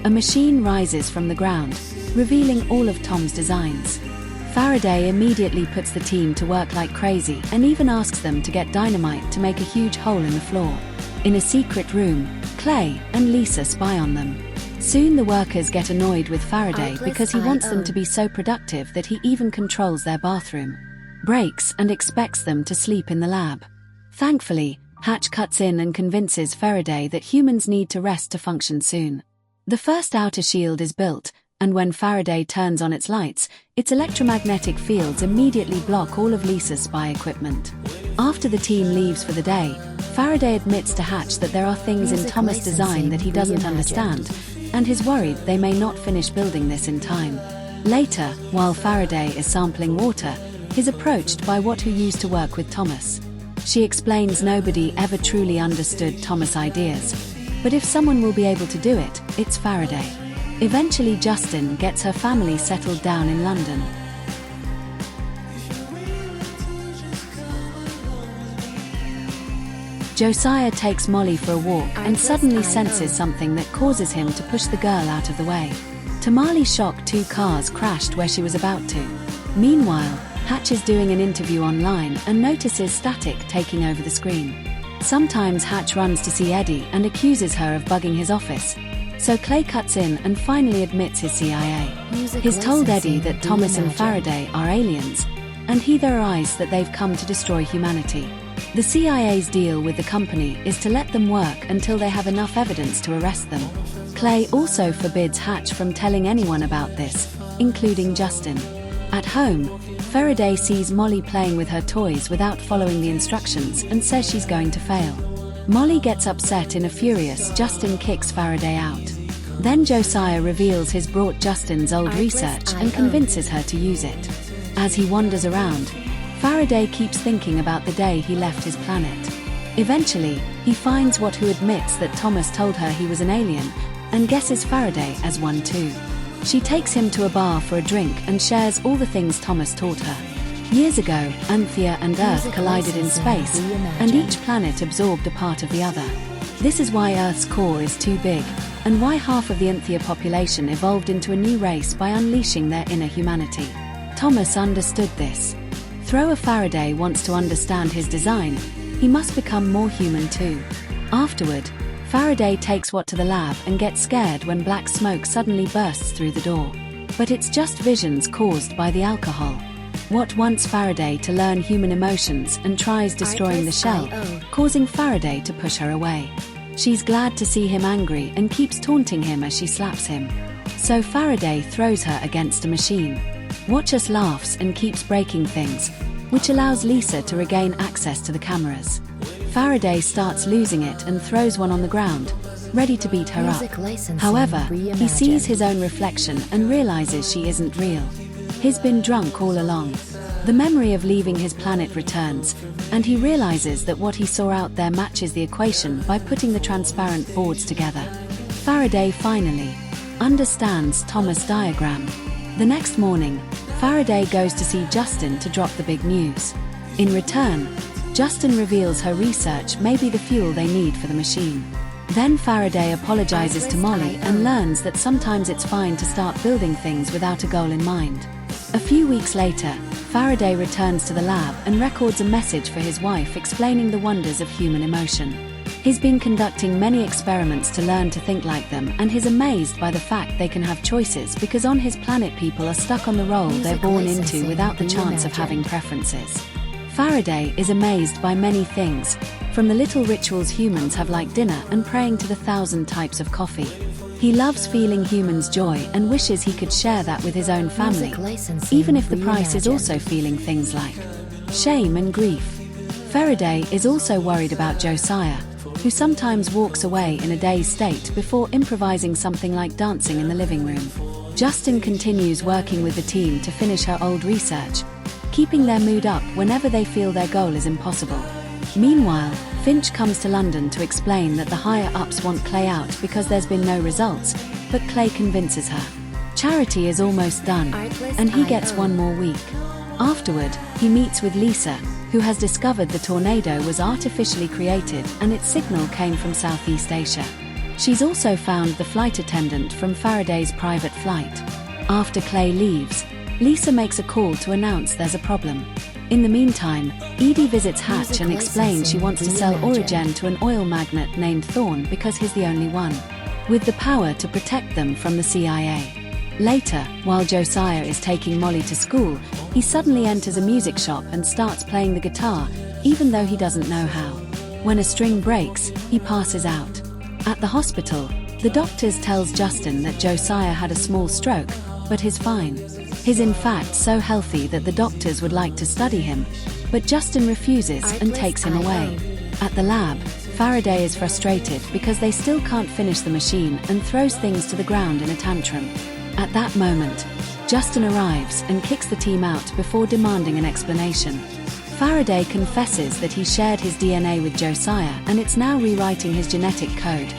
A machine rises from the ground, revealing all of Tom's designs. Faraday immediately puts the team to work like crazy and even asks them to get dynamite to make a huge hole in the floor. In a secret room, Clay and Lisa spy on them. Soon the workers get annoyed with Faraday because he wants them to be so productive that he even controls their bathroom breaks and expects them to sleep in the lab. Thankfully, Hatch cuts in and convinces Faraday that humans need to rest to function soon. The first outer shield is built, and when Faraday turns on its lights, its electromagnetic fields immediately block all of Lisa's spy equipment. After the team leaves for the day, Faraday admits to Hatch that there are things in Thomas' design that he doesn't understand, and is worried they may not finish building this in time. Later, while Faraday is sampling water, he's approached by what who used to work with Thomas. She explains nobody ever truly understood Thomas' ideas, but if someone will be able to do it, it's Faraday. Eventually Justin gets her family settled down in London. Josiah takes Molly for a walk and suddenly senses something that causes him to push the girl out of the way. To Marley's shock, 2 cars crashed where she was about to. Meanwhile, Hatch is doing an interview online and notices static taking over the screen. Sometimes Hatch runs to see Eddie and accuses her of bugging his office, so Clay cuts in and finally admits his CIA. He's told Eddie that Thomas and Faraday are aliens, and he theorizes that they've come to destroy humanity. The CIA's deal with the company is to let them work until they have enough evidence to arrest them. Clay also forbids Hatch from telling anyone about this, including Justin. At home, Faraday sees Molly playing with her toys without following the instructions and says she's going to fail. Molly gets upset. In a furious, Justin kicks Faraday out. Then Josiah reveals he's brought Justin's old research and convinces her to use it. As he wanders around, Faraday keeps thinking about the day he left his planet. Eventually, he finds what who admits that Thomas told her he was an alien, and guesses Faraday as one too. She takes him to a bar for a drink and shares all the things Thomas taught her. Years ago, Anthea and Earth collided in space, and each planet absorbed a part of the other. This is why Earth's core is too big, and why half of the Anthea population evolved into a new race by unleashing their inner humanity. Thomas understood this. Though Faraday wants to understand his design, he must become more human too. Afterward, Faraday takes Watt to the lab and gets scared when black smoke suddenly bursts through the door. But it's just visions caused by the alcohol. Watt wants Faraday to learn human emotions and tries destroying the shell, causing Faraday to push her away. She's glad to see him angry and keeps taunting him as she slaps him. So Faraday throws her against a machine. Watt just laughs and keeps breaking things, which allows Lisa to regain access to the cameras. Faraday starts losing it and throws one on the ground, ready to beat her up. However, he sees his own reflection and realizes she isn't real. He's been drunk all along. The memory of leaving his planet returns, and he realizes that what he saw out there matches the equation by putting the transparent boards together. Faraday finally understands Thomas' diagram. The next morning, Faraday goes to see Justin to drop the big news. In return, Justin reveals her research may be the fuel they need for the machine. Then Faraday apologizes to Molly and learns that sometimes it's fine to start building things without a goal in mind. A few weeks later, Faraday returns to the lab and records a message for his wife explaining the wonders of human emotion. He's been conducting many experiments to learn to think like them, and he's amazed by the fact they can have choices because on his planet people are stuck on the role they're born into without the chance of having preferences. Faraday is amazed by many things, from the little rituals humans have like dinner and praying to the 1,000 types of coffee. He loves feeling humans' joy and wishes he could share that with his own family, even if the price is also feeling things like shame and grief. Faraday is also worried about Josiah, who sometimes walks away in a dazed state before improvising something like dancing in the living room. Justin continues working with the team to finish her old research, keeping their mood up whenever they feel their goal is impossible. Meanwhile, Finch comes to London to explain that the higher-ups want Clay out because there's been no results, but Clay convinces her. Charity is almost done, and he gets one more week. Afterward, he meets with Lisa, who has discovered the tornado was artificially created and its signal came from Southeast Asia. She's also found the flight attendant from Faraday's private flight. After Clay leaves, Lisa makes a call to announce there's a problem. In the meantime, Edie visits Hatch and explains she wants to sell Origen to an oil magnate named Thorne because he's the only one with the power to protect them from the CIA. Later, while Josiah is taking Molly to school, he suddenly enters a music shop and starts playing the guitar, even though he doesn't know how. When a string breaks, he passes out. At the hospital, the doctors tells Justin that Josiah had a small stroke, but he's fine. He's in fact so healthy that the doctors would like to study him, but Justin refuses and takes him away. At the lab, Faraday is frustrated because they still can't finish the machine and throws things to the ground in a tantrum. At that moment, Justin arrives and kicks the team out before demanding an explanation. Faraday confesses that he shared his DNA with Josiah and it's now rewriting his genetic code,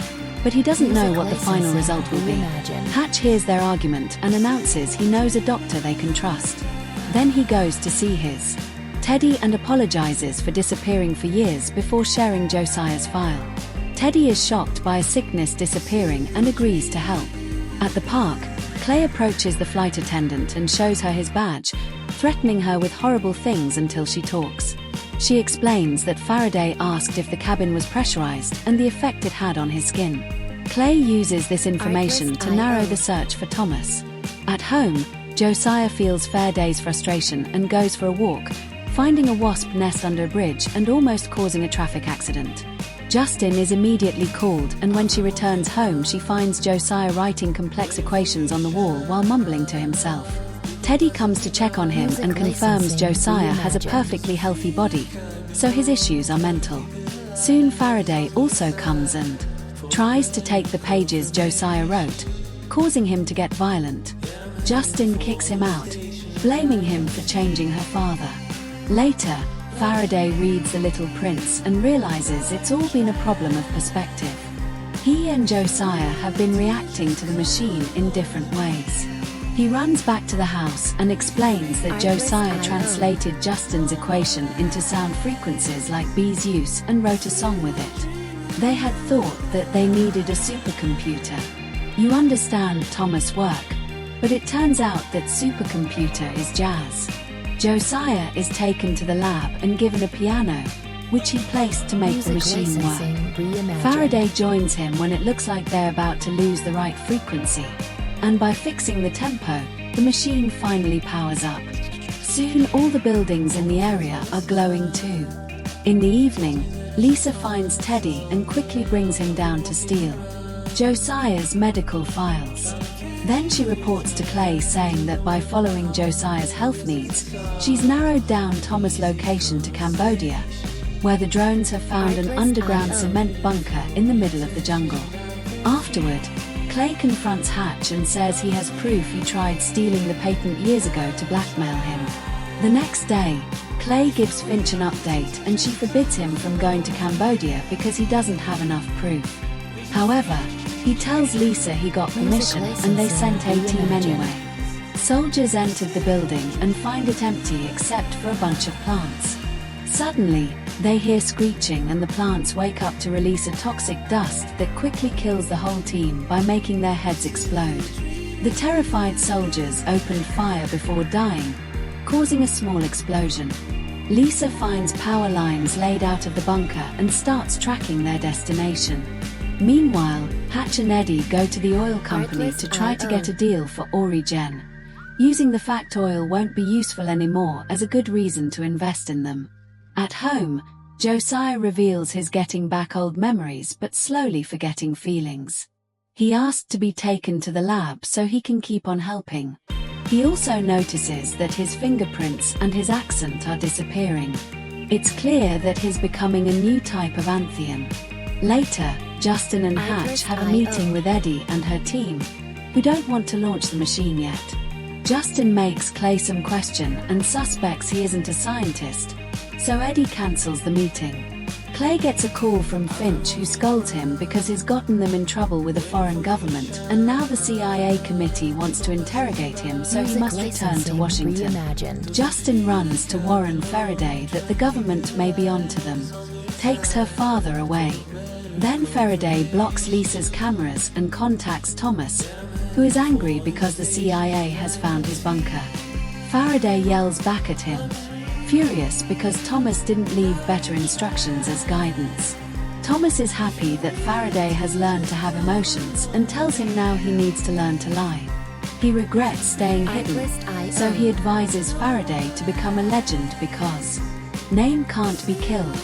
but he doesn't know what the final result will be. Hatch hears their argument and announces he knows a doctor they can trust. Then he goes to see his Teddy and apologizes for disappearing for years before sharing Josiah's file. Teddy is shocked by a sickness disappearing and agrees to help. At the park, Clay approaches the flight attendant and shows her his badge, threatening her with horrible things until she talks. She explains that Faraday asked if the cabin was pressurized and the effect it had on his skin. Clay uses this information to narrow the search for Thomas. At home, Josiah feels Faraday's frustration and goes for a walk, finding a wasp nest under a bridge and almost causing a traffic accident. Justin is immediately called, and when she returns home she finds Josiah writing complex equations on the wall while mumbling to himself. Teddy comes to check on him and confirms Josiah has a perfectly healthy body, so his issues are mental. Soon Faraday also comes and tries to take the pages Josiah wrote, causing him to get violent. Justin kicks him out, blaming him for changing her father. Later, Faraday reads The Little Prince and realizes it's all been a problem of perspective. He and Josiah have been reacting to the machine in different ways. He runs back to the house and explains that Josiah translated Justin's equation into sound frequencies like B's use and wrote a song with it. They had thought that they needed a supercomputer. You understand Thomas' work, but it turns out that supercomputer is jazz. Josiah is taken to the lab and given a piano, which he placed to make the machine work. Faraday joins him when it looks like they're about to lose the right frequency. And by fixing the tempo, the machine finally powers up. Soon all the buildings in the area are glowing too. In the evening, Lisa finds Teddy and quickly brings him down to steal Josiah's medical files. Then she reports to Clay saying that by following Josiah's health needs, she's narrowed down Thomas' location to Cambodia, where the drones have found an underground cement bunker in the middle of the jungle. Afterward, Clay confronts Hatch and says he has proof he tried stealing the patent years ago to blackmail him. The next day, Clay gives Finch an update and she forbids him from going to Cambodia because he doesn't have enough proof. However, he tells Lisa he got permission and they sent a team anyway. Soldiers entered the building and find it empty except for a bunch of plants. Suddenly, they hear screeching and the plants wake up to release a toxic dust that quickly kills the whole team by making their heads explode. The terrified soldiers opened fire before dying, causing a small explosion. Lisa finds power lines laid out of the bunker and starts tracking their destination. Meanwhile, Hatch and Eddie go to the oil company to try to get a deal for Origen, using the fact oil won't be useful anymore as a good reason to invest in them. At home, Josiah reveals his getting back old memories but slowly forgetting feelings. He asked to be taken to the lab so he can keep on helping. He also notices that his fingerprints and his accent are disappearing. It's clear that he's becoming a new type of Anthian. Later, Justin and Hatch have a meeting with Eddie and her team, who don't want to launch the machine yet. Justin makes Clay some question and suspects he isn't a scientist, so Eddie cancels the meeting. Clay gets a call from Finch who scolds him because he's gotten them in trouble with a foreign government and now the CIA committee wants to interrogate him so he must return to Washington. Justin runs to warn Faraday that the government may be onto them, takes her father away. Then Faraday blocks Lisa's cameras and contacts Thomas, who is angry because the CIA has found his bunker. Faraday yells back at him, furious because Thomas didn't leave better instructions as guidance. Thomas is happy that Faraday has learned to have emotions and tells him now he needs to learn to lie. He regrets staying hidden, so he advises Faraday to become a legend because name can't be killed.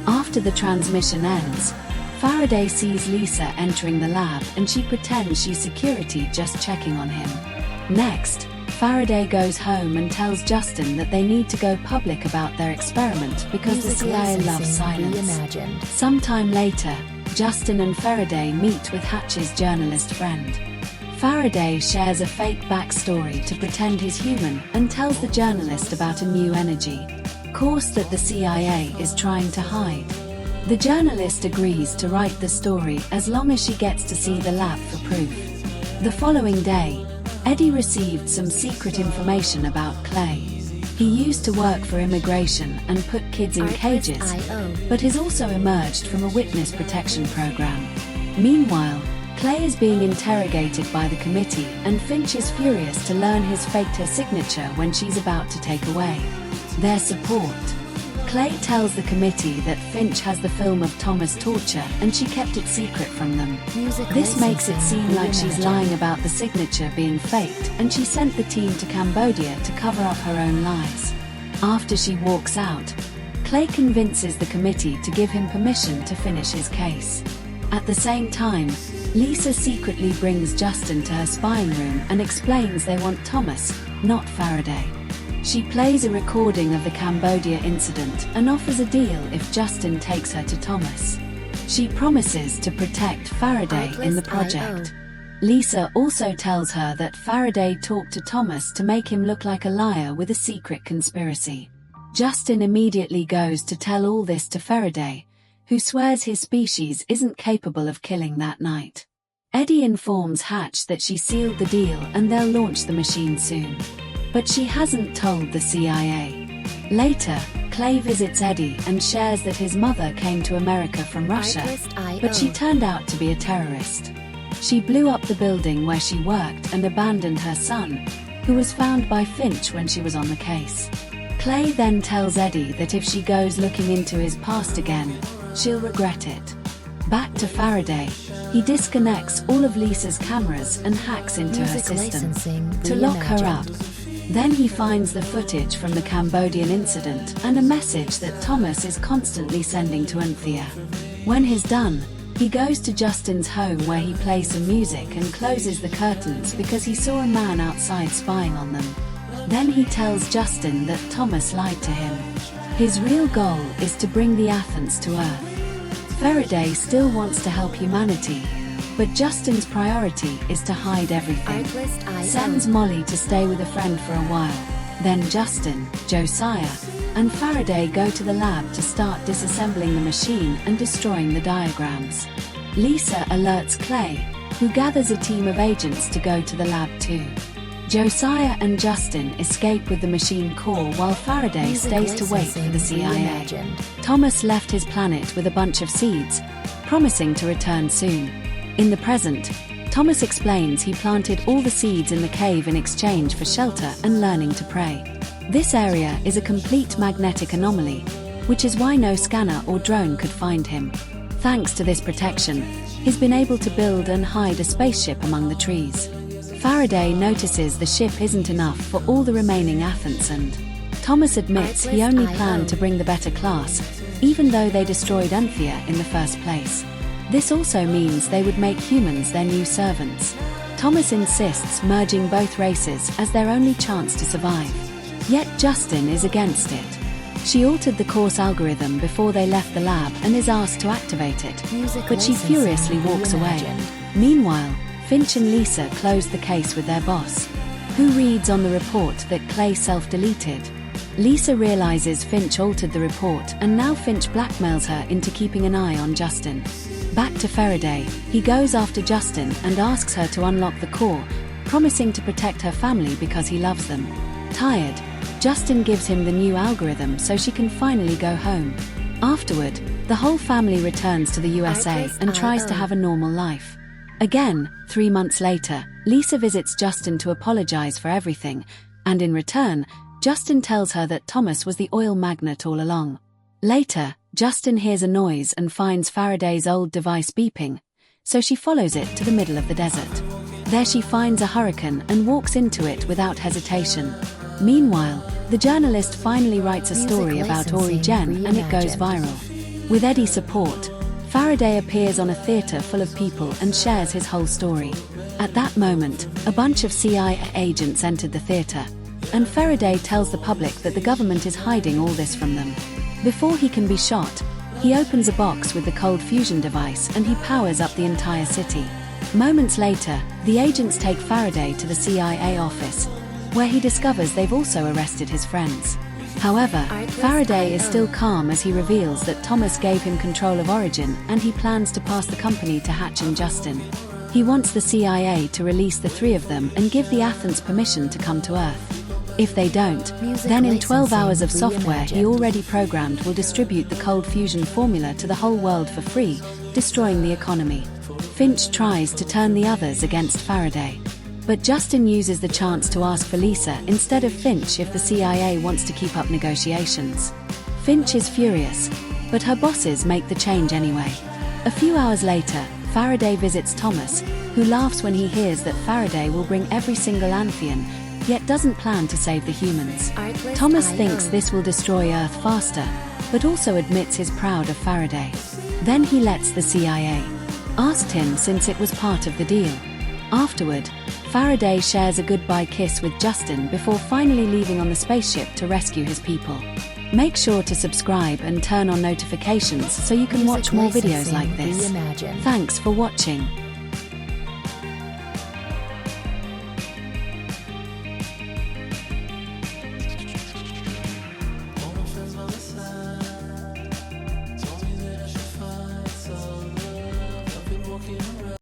After the transmission ends, Faraday sees Lisa entering the lab and she pretends she's security just checking on him. Next, Faraday goes home and tells Justin that they need to go public about their experiment because the CIA loves silence. Sometime later, Justin and Faraday meet with Hatch's journalist friend. Faraday shares a fake backstory to pretend he's human and tells the journalist about a new energy course that the CIA is trying to hide. The journalist agrees to write the story as long as she gets to see the lab for proof. The following day, Eddie received some secret information about Clay. He used to work for immigration and put kids in cages, but has also emerged from a witness protection program. Meanwhile, Clay is being interrogated by the committee and Finch is furious to learn he's faked her signature when she's about to take away their support. Clay tells the committee that Finch has the film of Thomas' torture and she kept it secret from them. This makes it seem like she's lying about the signature being faked and she sent the team to Cambodia to cover up her own lies. After she walks out, Clay convinces the committee to give him permission to finish his case. At the same time, Lisa secretly brings Justin to her spying room and explains they want Thomas, not Faraday. She plays a recording of the Cambodia incident and offers a deal if Justin takes her to Thomas. She promises to protect Faraday in the project. Lisa also tells her that Faraday talked to Thomas to make him look like a liar with a secret conspiracy. Justin immediately goes to tell all this to Faraday, who swears his species isn't capable of killing that night. Eddie informs Hatch that she sealed the deal and they'll launch the machine soon. But she hasn't told the CIA. Later, Clay visits Eddie and shares that his mother came to America from Russia, but she turned out to be a terrorist. She blew up the building where she worked and abandoned her son, who was found by Finch when she was on the case. Clay then tells Eddie that if she goes looking into his past again, she'll regret it. Back to Faraday, he disconnects all of Lisa's cameras and hacks into her system to lock her up. Then he finds the footage from the Cambodian incident and a message that Thomas is constantly sending to Anthea. When he's done, he goes to Justin's home where he plays some music and closes the curtains because he saw a man outside spying on them. Then he tells Justin that Thomas lied to him. His real goal is to bring the Athens to Earth. Faraday still wants to help humanity, but Justin's priority is to hide everything. Sends Molly to stay with a friend for a while. Then Justin, Josiah, and Faraday go to the lab to start disassembling the machine and destroying the diagrams. Lisa alerts Clay, who gathers a team of agents to go to the lab too. Josiah and Justin escape with the machine core while Faraday stays to wait for the CIA. Thomas left his planet with a bunch of seeds, promising to return soon. In the present, Thomas explains he planted all the seeds in the cave in exchange for shelter and learning to pray. This area is a complete magnetic anomaly, which is why no scanner or drone could find him. Thanks to this protection, he's been able to build and hide a spaceship among the trees. Faraday notices the ship isn't enough for all the remaining Athens, and Thomas admits he only planned to bring the better class, even though they destroyed Anthea in the first place. This also means they would make humans their new servants. Thomas insists merging both races as their only chance to survive. Yet Justin is against it. She altered the course algorithm before they left the lab and is asked to activate it, but she furiously walks away. Meanwhile, Finch and Lisa close the case with their boss, who reads on the report that Clay self-deleted. Lisa realizes Finch altered the report, and now Finch blackmails her into keeping an eye on Justin. Back to Faraday, he goes after Justin and asks her to unlock the core, promising to protect her family because he loves them. Tired, Justin gives him the new algorithm so she can finally go home. Afterward, the whole family returns to the USA and tries to have a normal life. Again, 3 months later, Lisa visits Justin to apologize for everything, and in return, Justin tells her that Thomas was the oil magnate all along. Later, Justin hears a noise and finds Faraday's old device beeping, so she follows it to the middle of the desert. There she finds a hurricane and walks into it without hesitation. Meanwhile, the journalist finally writes a story about Ori Gen and it goes viral. With Eddie's support, Faraday appears on a theater full of people and shares his whole story. At that moment, a bunch of CIA agents entered the theater, and Faraday tells the public that the government is hiding all this from them. Before he can be shot, he opens a box with the cold fusion device and he powers up the entire city. Moments later, the agents take Faraday to the CIA office, where he discovers they've also arrested his friends. However, Faraday is still calm as he reveals that Thomas gave him control of Origin and he plans to pass the company to Hatch and Justin. He wants the CIA to release the three of them and give the Athens permission to come to Earth. If they don't, then in 12 hours of software he already programmed will distribute the cold fusion formula to the whole world for free, destroying the economy. Finch tries to turn the others against Faraday, but Justin uses the chance to ask for Lisa instead of Finch if the CIA wants to keep up negotiations. Finch is furious, but her bosses make the change anyway. A few hours later, Faraday visits Thomas, who laughs when he hears that Faraday will bring every single Anthean, yet doesn't plan to save the humans. Thomas thinks this will destroy Earth faster, but also admits he's proud of Faraday. Then he lets the CIA ask him since it was part of the deal. Afterward, Faraday shares a goodbye kiss with Justin before finally leaving on the spaceship to rescue his people. Make sure to subscribe and turn on notifications so you can watch more videos like this. Thanks for watching.